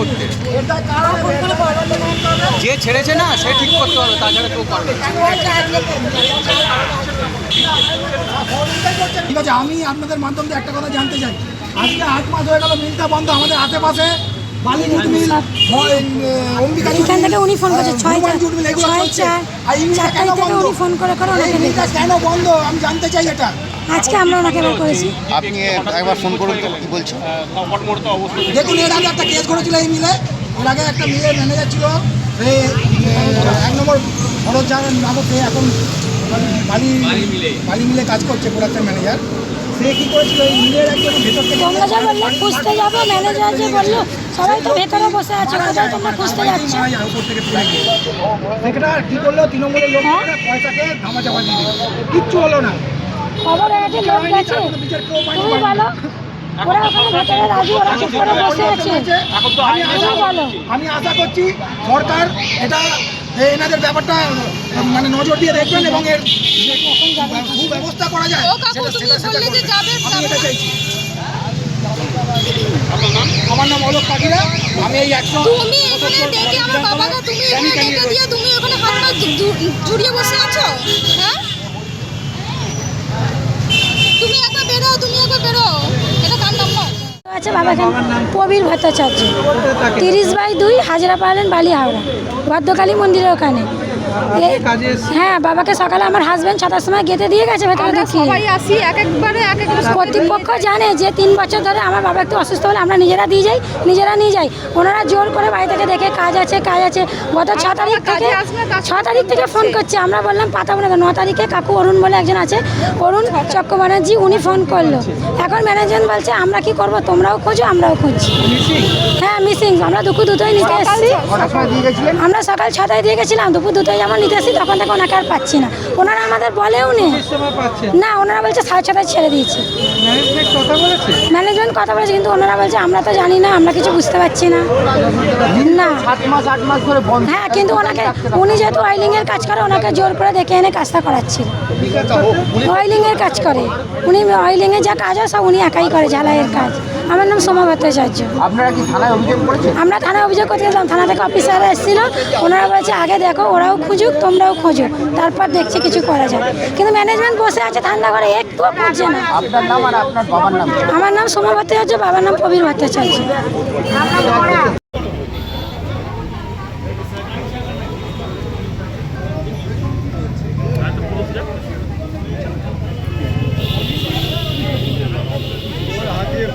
করতে। যে ছেড়েছে না সে ঠিক করতে হবে, তাছাড়া কেউ পারবে না। ঠিক আছে, আমি আপনাদের মাধ্যম দিয়ে একটা কথা জানতে চাই। আজকে 8 মাস হয়ে গেল মিলটা বন্ধ। আমাদের আশেপাশে বালি জুট মিল, অম্বিকা এখান থেকে উনি ফোন করছে 6 জুট মিল, এগুলো চলছে। আর এই মিলটা কেন বন্ধ? উনি ফোন করে এই মিলটা কেন বন্ধ আমি জানতে চাই এটা। আজকে আমরা ওনাকে বের করেছি। আপনি একবার ফোন করুন তো কি বলছেন। দেখুন, এর আগে একটা কেস করেছিল এই মিলে। এর আগে একটা মিলের ম্যানেজার ছিল, এই 1 নম্বর খরচ জানার নামকে, এখন বালি মিলে কাজ করছে প্রোডাকশন ম্যানেজার। সে কী করেছিল, এই মিলের একজন ভেতর থেকে তোমরা যা বললে খুঁজতে যাবো, ম্যানেজার যে বললো সবাই তো ভেতরে বসে আছে, কোথায় তোমরা খুঁজতে যাচ্ছ? উপর থেকে তুলে গিয়ে সেটা কী করলো, তৃণমূলের লোক পয়সাকে ধামাচাপা দিয়ে দিল, কিচ্ছু হলো না। খবর আছে, লোক গেছে, তুমি বলো। ওরা ওখানে ভেতরে রাজি, ওরা চুপ করে বসে আছে। তুমি বলো। আমি আশা করছি সরকার এটা এনাদের ব্যাপারটা মানে নজর দিয়ে দেখবেন এবং এর সুব্যবস্থা করা যায়। আমি এটা চাইছি। আমার নাম অলোক পাখিরা। আমি এই তুমি এখানে ডেকে আমার বাবাকে তুমি এখানে ডেকে দিয়ে তুমি ওখানে হাত পা জুড়িয়ে বসে আছো। হ্যাঁ, তুমি একবার বেরো, এটা কার নাম নয়। আছে বাবা প্রবীর ভট্টাচার্য, 30/2 হাজরা পালেন, বালি হাওড়া, ভদ্রকালী মন্দিরের ওখানে। হ্যাঁ, বাবাকে সকালে আমার হাজব্যান্ড 7টার সময় গেতে দিয়ে গেছে ভেতরে ঢুকিয়ে। সবাই আসি একবারে কর্তৃপক্ষ জানে যে 3 বছর ধরে আমার বাবা একটু অসুস্থ হলে আমরা নিজেরা নিয়ে যাই। ওনারা জোর করে বাড়ি থেকে দেখে কাজ আছে। গত 6 তারিখ থেকে ফোন করছে। আমরা বললাম পাঠাবো না। 9 তারিখে কাকু অরুণ বলে একজন আছে, অরুণ চক্রবর্তী, উনি ফোন করলো। এখন ম্যানেজমেন্ট বলছে আমরা কি করব, তোমরাও খোঁজো আমরাও খুঁজছি। হ্যাঁ, মিসিং। আমরা দুপুর 2টায় নিতে এসেছি। আমরা সকাল 6টায় দিয়ে গেছিলাম, দুপুর 2টায় যেমন নিতে এসেছি তখন থেকে ওনাকে আর পাচ্ছি না। ওনারা আমাদের বলেও নেই না, ওনারা বলছে 6:30 ছেড়ে দিয়েছে। ম্যানেজমেন্ট কথা বলেছে, কিন্তু ওনারা বলছে আমরা তো জানি না, আমরা কিছু বুঝতে পারছি না। 7 মাস 8 মাস ধরে বন্ধ। হ্যাঁ, কিন্তু উনি যেহেতু অয়েলিংয়ের কাজ করে, ওনাকে জোর করে ডেকে এনে কাজটা করাচ্ছিল। অয়েলিংয়ের কাজ করে উনি, অয়েলিংয়ের যা কাজ হয় সব উনি একাই করে, ঝালাইয়ের কাজ। আমার নাম সোমা ভট্টাচার্য। আপনারা কি থানায় অভিযোগ করেছেন? আমরা থানায় অভিযোগ করতে গেলাম, থানা থেকে অফিসাররা এসেছিল। ওনারা বলছে আগে দেখো, ওরাও খুঁজুক তোমরাও খোঁজো, তারপর দেখছি কিছু করা যায়। কিন্তু ম্যানেজমেন্ট বসে আছে ঠান্ডা করে, একটুও খুঁজছে না। আপনার নাম আর আপনার বাবার নাম? আমার নাম সোমা ভট্টাচার্য, বাবার নাম প্রবীর ভট্টাচার্য।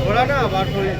ঘোড়া না বার করে